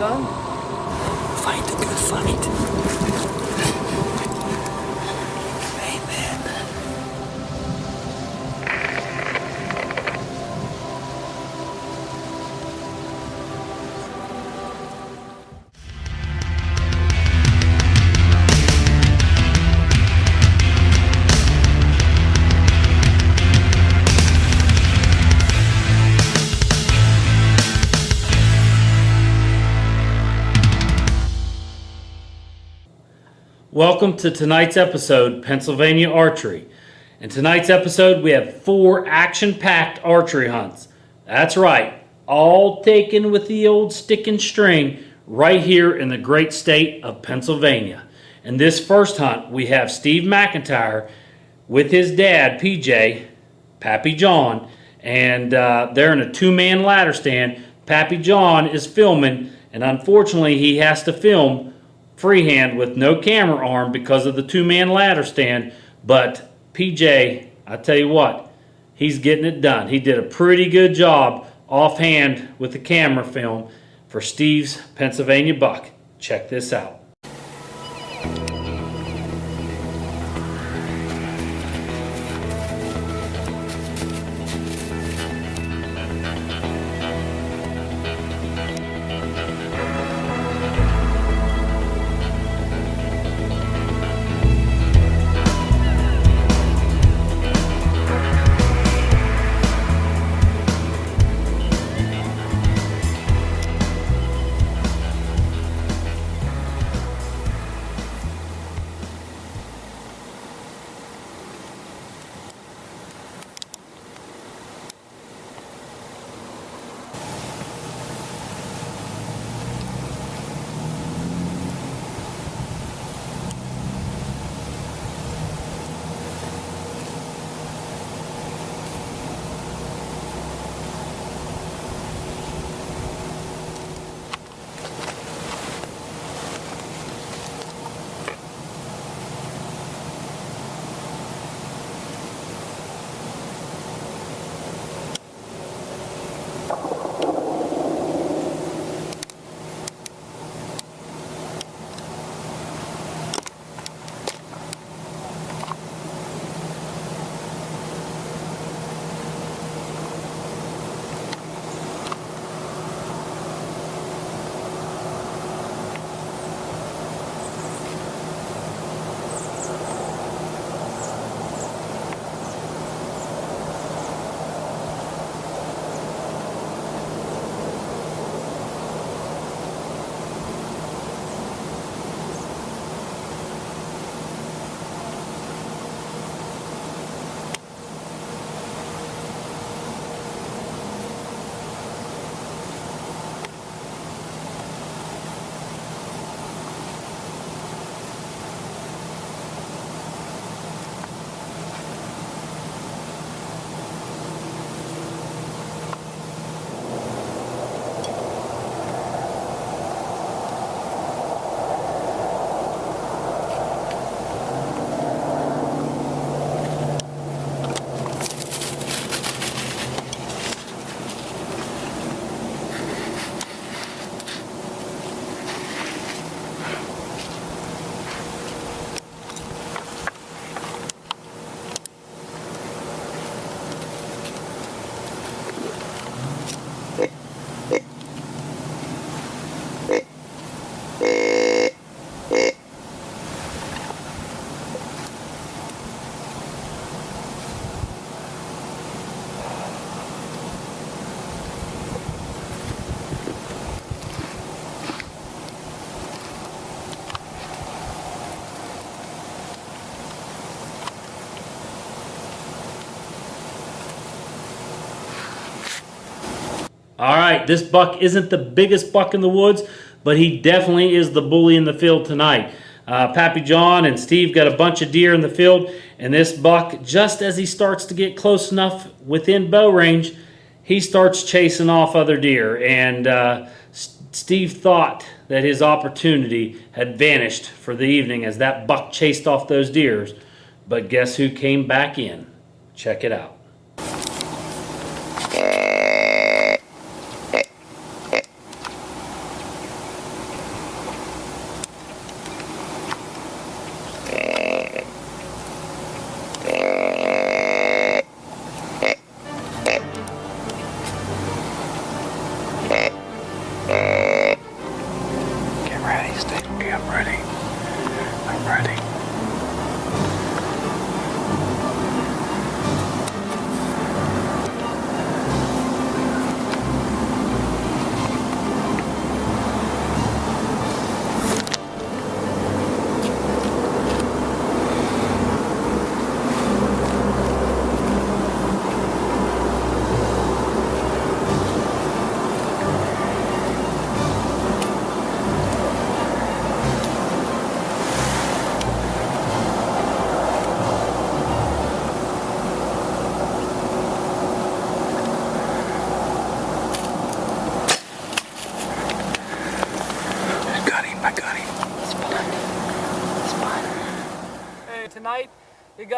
done? Fight the good fight. Amen. Welcome to tonight's episode, Pennsylvania Archery. In tonight's episode, we have 4 action-packed archery hunts. That's right, all taken with the old stick and string right here in the great state of Pennsylvania. In this first hunt, we have Steve McIntyre with his dad, PJ, Pappy John, and they're in a 2-man ladder stand. Pappy John is filming, and unfortunately, he has to film freehand with no camera arm because of the 2-man ladder stand. But PJ, I tell you what, he's getting it done. He did a pretty good job offhand with the camera film for Steve's Pennsylvania buck. Check this out. All right, this buck isn't the biggest buck in the woods, but he definitely is the bully in the field tonight. Pappy John and Steve got a bunch of deer in the field, and this buck, just as he starts to get close enough within bow range, he starts chasing off other deer. And Steve thought that his opportunity had vanished for the evening as that buck chased off those deers. But guess who came back in? Check it out.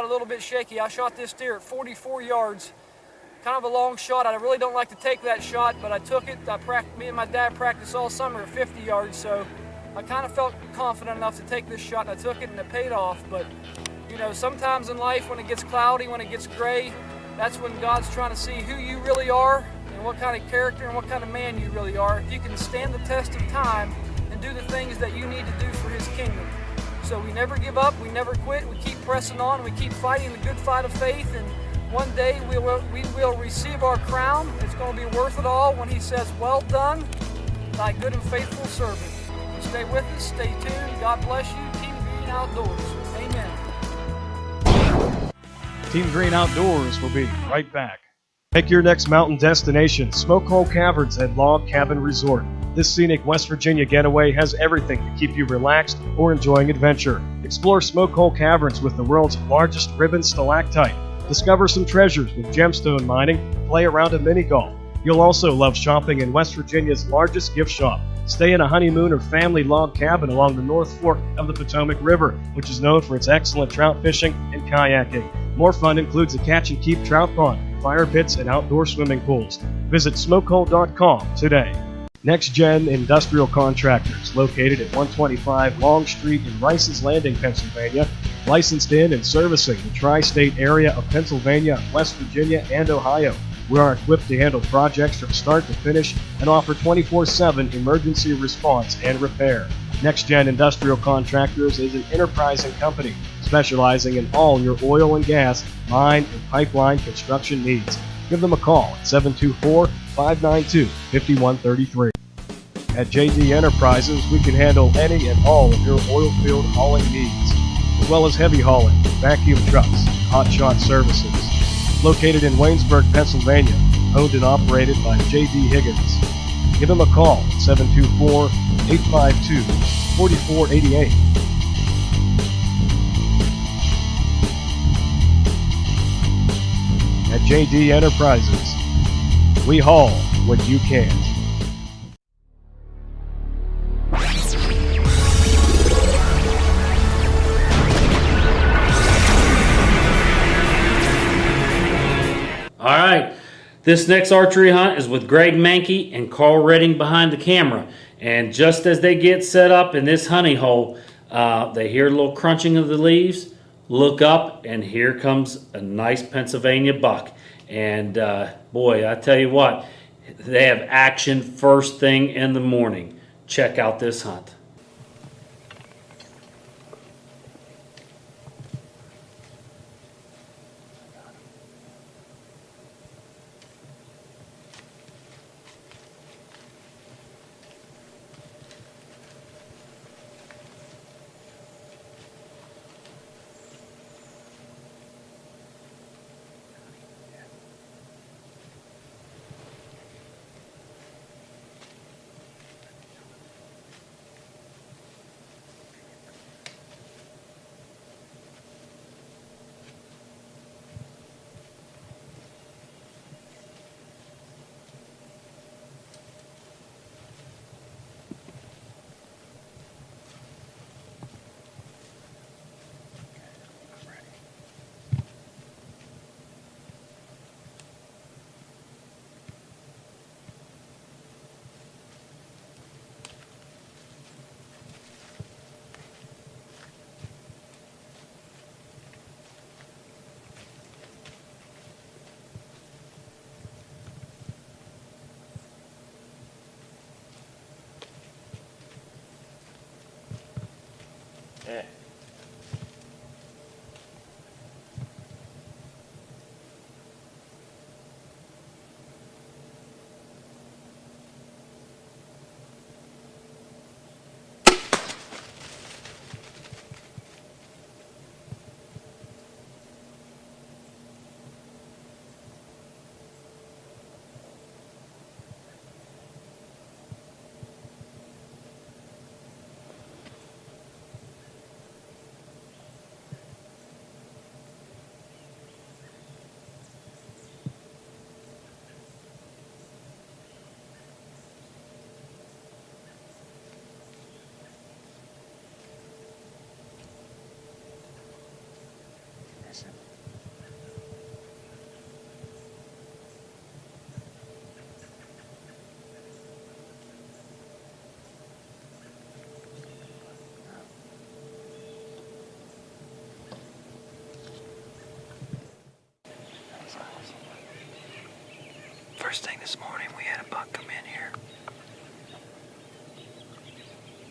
got a little bit shaky. I shot this deer at 44 yards. Kind of a long shot. I really don't like to take that shot, but I took it. Me and my dad practiced all summer at 50 yards, so I kind of felt confident enough to take this shot, and I took it, and it paid off. But, you know, sometimes in life when it gets cloudy, when it gets gray, that's when God's trying to see who you really are and what kind of character and what kind of man you really are. If you can stand the test of time and do the things that you need to do for His kingdom. So we never give up, we never quit, we keep pressing on, we keep fighting the good fight of faith, and one day we will receive our crown. It's going to be worth it all when He says, "Well done, thy good and faithful servant." So stay with us, stay tuned. God bless you. Team Green Outdoors. Amen. Team Green Outdoors will be right back. Make your next mountain destination Smoke Hole Caverns and Log Cabin Resort. This scenic West Virginia getaway has everything to keep you relaxed or enjoying adventure. Explore Smoke Hole Caverns with the world's largest ribbon stalactite. Discover some treasures with gemstone mining. Play around a mini golf. You'll also love shopping in West Virginia's largest gift shop. Stay in a honeymoon or family log cabin along the North Fork of the Potomac River, which is known for its excellent trout fishing and kayaking. More fun includes a catch-and-keep trout pond, fire pits, and outdoor swimming pools. Visit smokehole.com today. Next Gen Industrial Contractors, located at 125 Long Street in Rice's Landing, Pennsylvania, licensed in and servicing the tri-state area of Pennsylvania, West Virginia, and Ohio. We are equipped to handle projects from start to finish and offer 24/7 emergency response and repair. Next Gen Industrial Contractors is an enterprising company specializing in all your oil and gas, mine, and pipeline construction needs. Give them a call at 724-592-5133. At JD Enterprises, we can handle any and all of your oil field hauling needs, as well as heavy hauling, vacuum trucks, hot shot services. Located in Waynesburg, Pennsylvania, owned and operated by J.D. Higgins. Give him a call at 724-852-4488. At J.D. Enterprises, we haul what you can't. All right, this next archery hunt is with Greg Mankey and Carl Redding behind the camera. And just as they get set up in this honey hole, they hear a little crunching of the leaves, look up, and here comes a nice Pennsylvania buck. And boy, I tell you what, they have action first thing in the morning. Check out this hunt. First thing this morning, we had a buck come in here.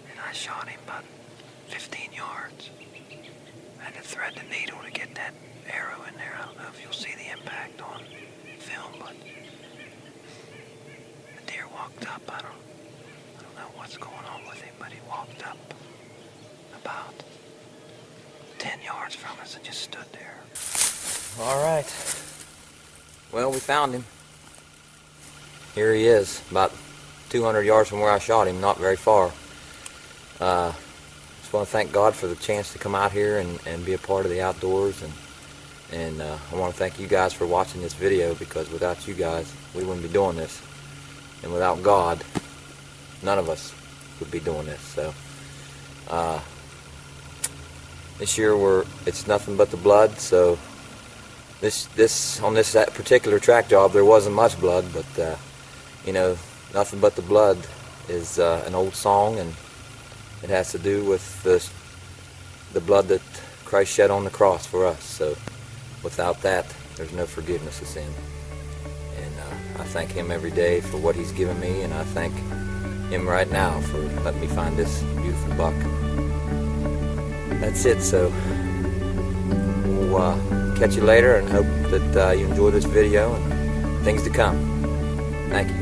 And I shot him about 15 yards. I had to thread the needle to get that arrow in there. I don't know if you'll see the impact on film, but the deer walked up. I don't know what's going on with him, but he walked up about 10 yards from us and just stood there. All right. Well, we found him. Here he is, about 200 yards from where I shot him, not very far. Just want to thank God for the chance to come out here and be a part of the outdoors, and I want to thank you guys for watching this video, because without you guys, we wouldn't be doing this, and without God, none of us would be doing this. So this year it's nothing but the blood. So on this particular track job, there wasn't much blood, but you know, nothing but the blood is an old song, and it has to do with the blood that Christ shed on the cross for us. So without that, there's no forgiveness of sin. And I thank Him every day for what He's given me, and I thank Him right now for letting me find this beautiful buck. That's it. So we'll catch you later, and hope that you enjoy this video and things to come. Thank you.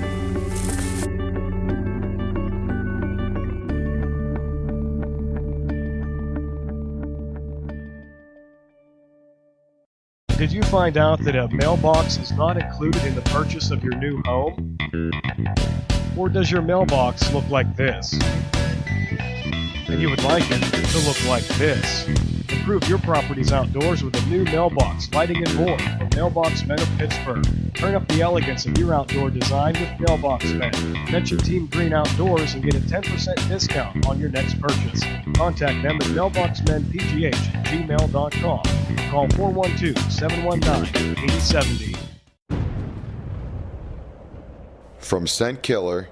Did you find out that a mailbox is not included in the purchase of your new home? Or does your mailbox look like this? And you would like it to look like this. Improve your properties outdoors with a new mailbox, lighting and more from Mailbox Men of Pittsburgh. Turn up the elegance of your outdoor design with Mailbox Men. Mention Team Green Outdoors and get a 10% discount on your next purchase. Contact them at mailboxmenpgh@gmail.com. Call 412-719-8070. From scent killer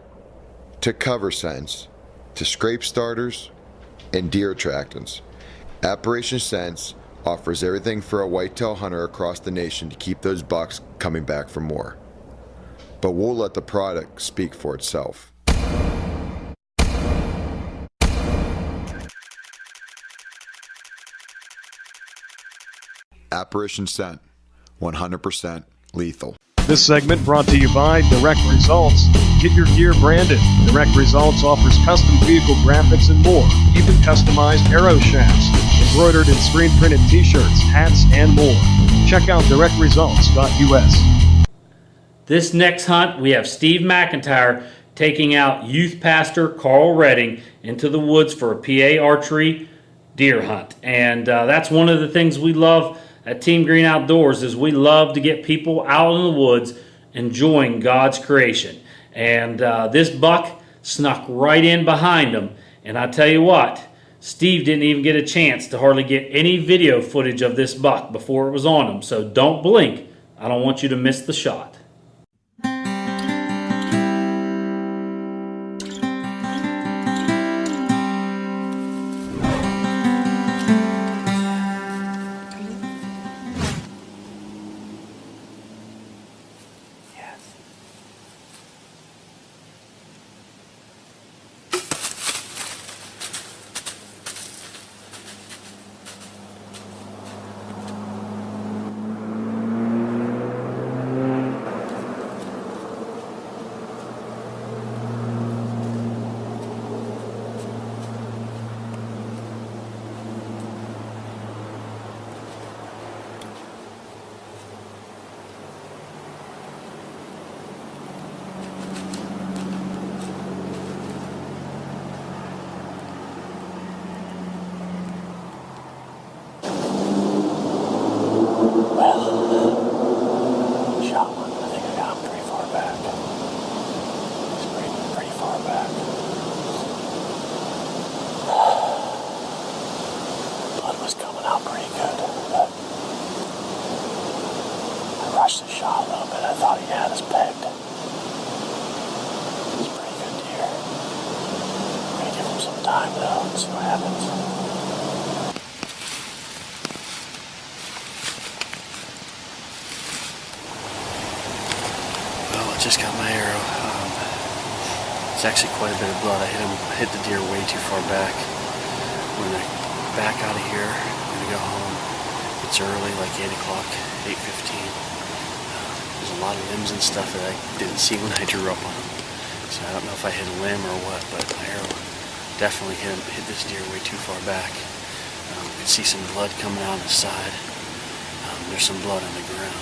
to cover scents to scrape starters and deer attractants, Operation Sense offers everything for a whitetail hunter across the nation to keep those bucks coming back for more. But we'll let the product speak for itself. Apparition Scent, 100% lethal. This segment brought to you by Direct Results. Get your gear branded. Direct Results offers custom vehicle graphics and more, even customized arrow shafts, embroidered and screen printed t-shirts, hats, and more. Check out directresults.us. This next hunt, we have Steve McIntyre taking out youth pastor Carl Redding into the woods for a PA archery deer hunt. And that's one of the things we love at Team Green Outdoors, is we love to get people out in the woods enjoying God's creation. And this buck snuck right in behind him. And I tell you what, Steve didn't even get a chance to hardly get any video footage of this buck before it was on him. So don't blink. I don't want you to miss the shot. Well, Just got my arrow. It's actually quite a bit of blood. I hit the deer way too far back. I'm gonna back out of here. I'm gonna go home. It's early, like 8 o'clock, 8:15. There's a lot of limbs and stuff that I didn't see when I drew up on them. So I don't know if I hit a limb or what, but my arrow definitely hit this deer way too far back. You can see some blood coming out on the side. There's some blood on the ground.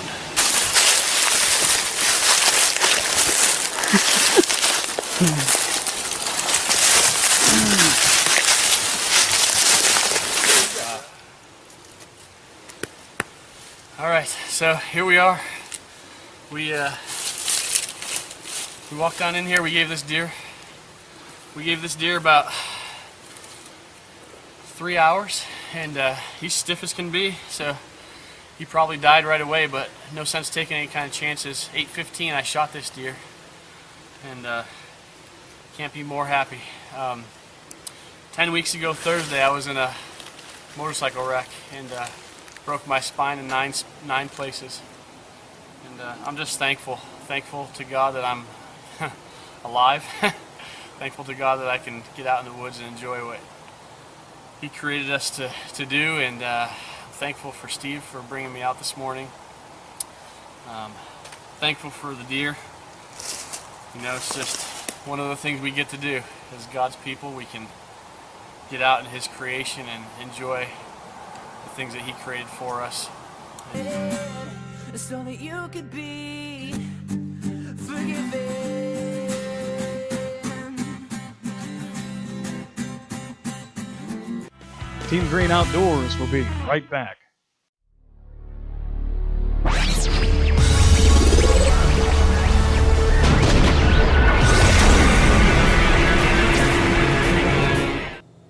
All right, so here we are. We walked down in here. We gave this deer about 3 hours, and he's stiff as can be. So he probably died right away, but no sense taking any kind of chances. 8:15, I shot this deer, and can't be more happy. 10 weeks ago Thursday, I was in a motorcycle wreck and broke my spine in nine places. And I'm just thankful to God that I'm alive. Thankful to God that I can get out in the woods and enjoy what He created us to do, and I'm thankful for Steve for bringing me out this morning. Thankful for the deer. You know, it's just one of the things we get to do as God's people. We can get out in His creation and enjoy the things that He created for us. So that you could be forgiven. Team Green Outdoors will be right back.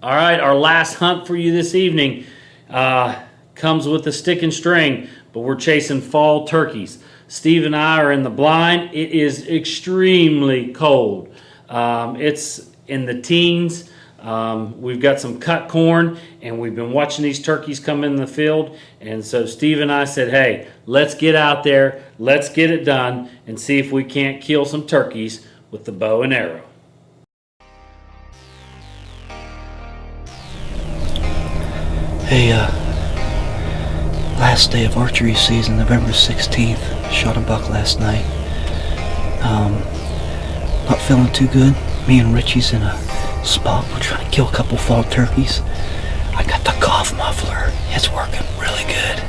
All right, our last hunt for you this evening comes with a stick and string, but we're chasing fall turkeys. Steve and I are in the blind. It is extremely cold. It's in the teens. We've got some cut corn, and we've been watching these turkeys come in the field. And so Steve and I said, hey, let's get out there, let's get it done, and see if we can't kill some turkeys with the bow and arrow. Hey, last day of archery season, November 16th. Shot a buck last night. Not feeling too good. Me and Richie's in a spot. We're trying to kill a couple fall turkeys. I got the cough muffler. It's working really good.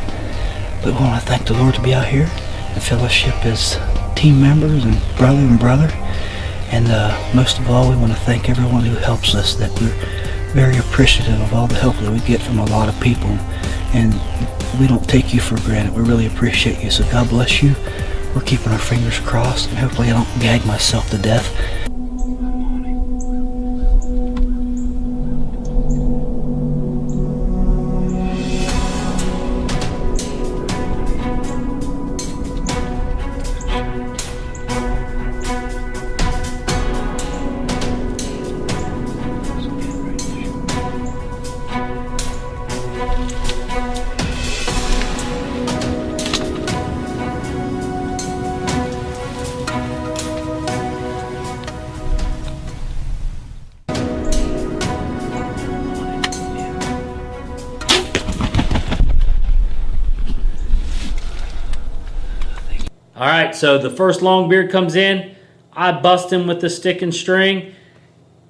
But we want to thank the Lord to be out here and fellowship as team members and brother. And most of all, we want to thank everyone who helps us, that we're very appreciative of all the help that we get from a lot of people, and we don't take you for granted. We really appreciate you, so God bless you. We're keeping our fingers crossed, and hopefully I don't gag myself to death. All right, so the first longbeard comes in. I bust him with the stick and string.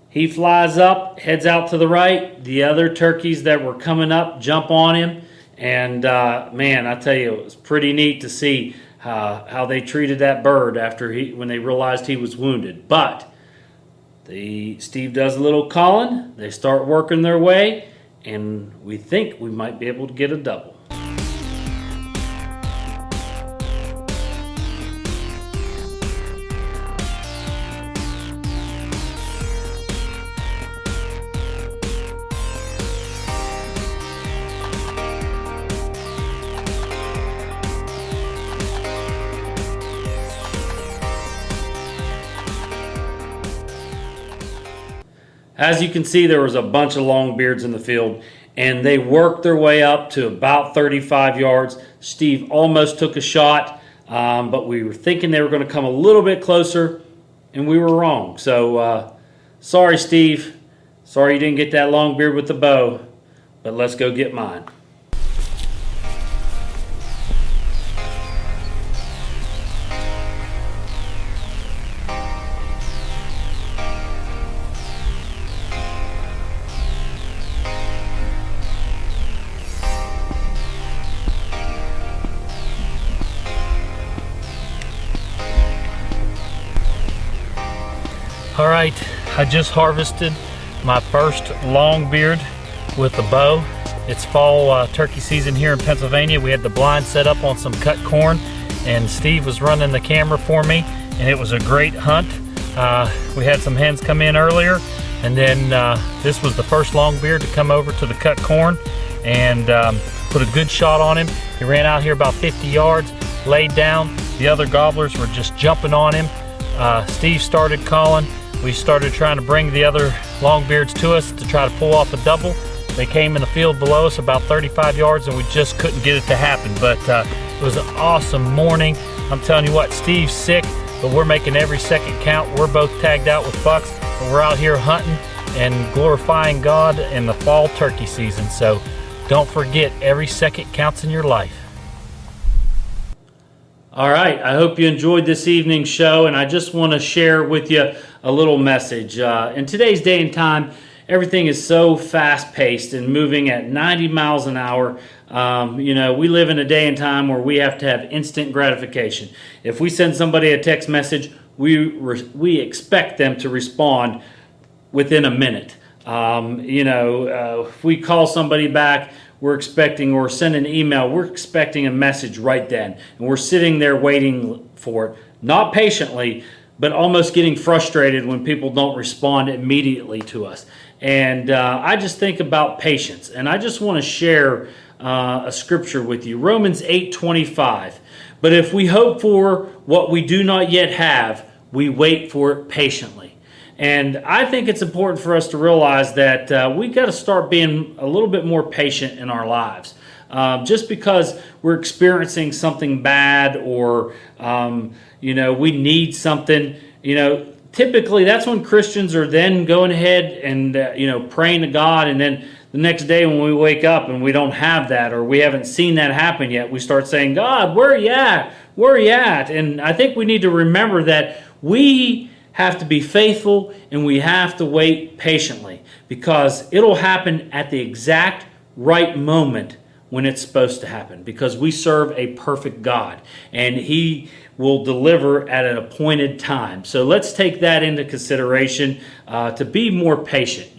He flies up, heads out to the right. The other turkeys that were coming up jump on him. And man, I tell you, it was pretty neat to see how they treated that bird after when they realized he was wounded. But Steve does a little calling. They start working their way, and we think we might be able to get a double. As you can see, there was a bunch of longbeards in the field, and they worked their way up to about 35 yards. Steve almost took a shot. but we were thinking they were going to come a little bit closer, and we were wrong. So sorry, Steve. Sorry you didn't get that long beard with the bow, but let's go get mine. All right, I just harvested my first long beard with the bow. It's fall turkey season here in Pennsylvania. We had the blind set up on some cut corn, and Steve was running the camera for me, and it was a great hunt. We had some hens come in earlier, and then this was the first long beard to come over to the cut corn and put a good shot on him. He ran out here about 50 yards, laid down. The other gobblers were just jumping on him. Steve started calling. We started trying to bring the other longbeards to us to try to pull off a double. They came in the field below us about 35 yards and we just couldn't get it to happen. But it was an awesome morning. I'm telling you what, Steve's sick, but we're making every second count. We're both tagged out with bucks, but we're out here hunting and glorifying God in the fall turkey season. So don't forget, every second counts in your life. All right, I hope you enjoyed this evening's show, and I just want to share with you a little message. In today's day and time, everything is so fast-paced and moving at 90 miles an hour. We live in a day and time where we have to have instant gratification. If we send somebody a text message, we expect them to respond within a minute. If we call somebody back, we're expecting, or send an email, we're expecting a message right then. And we're sitting there waiting for it, not patiently, but almost getting frustrated when people don't respond immediately to us. And I just think about patience. And I just want to share a scripture with you. Romans 8:25. But if we hope for what we do not yet have, we wait for it patiently. And I think it's important for us to realize that we got to start being a little bit more patient in our lives. Just because we're experiencing something bad or, we need something, typically that's when Christians are then going ahead and, praying to God. And then the next day when we wake up and we don't have that, or we haven't seen that happen yet, we start saying, God, where are you at? Where are you at? And I think we need to remember that we have to be faithful and we have to wait patiently, because it'll happen at the exact right moment when it's supposed to happen, because we serve a perfect God and He will deliver at an appointed time. So let's take that into consideration to be more patient.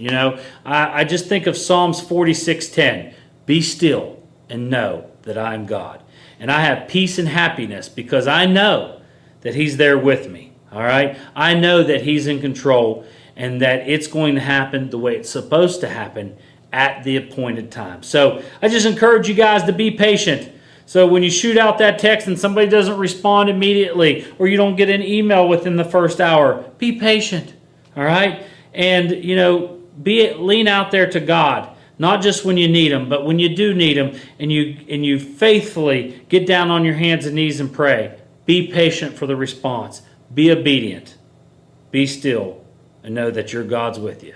I just think of Psalms 46:10. Be still and know that I am God. And I have peace and happiness because I know that He's there with me. All right? I know that He's in control and that it's going to happen the way it's supposed to happen at the appointed time. So I just encourage you guys to be patient. So when you shoot out that text and somebody doesn't respond immediately, or you don't get an email within the first hour, be patient. All right? And, lean out there to God. Not just when you need Him, but when you do need Him and you faithfully get down on your hands and knees and pray. Be patient for the response. Be obedient, be still, and know that your God's with you.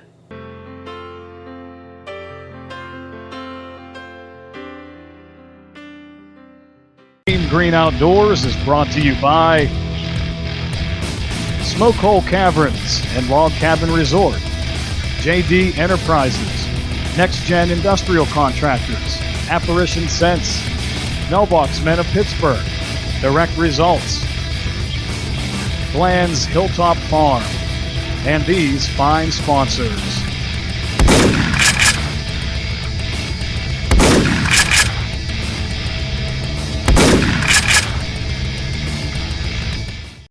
Team Green Outdoors is brought to you by Smoke Hole Caverns and Log Cabin Resort, JD Enterprises, Next Gen Industrial Contractors, Apparition Scents, Mailbox Men of Pittsburgh, Direct Results, Bland's Hilltop Farm, and these fine sponsors.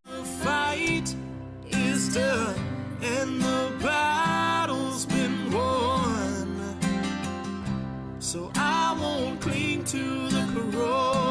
The fight is done and the battle's been won. So I won't cling to the corona.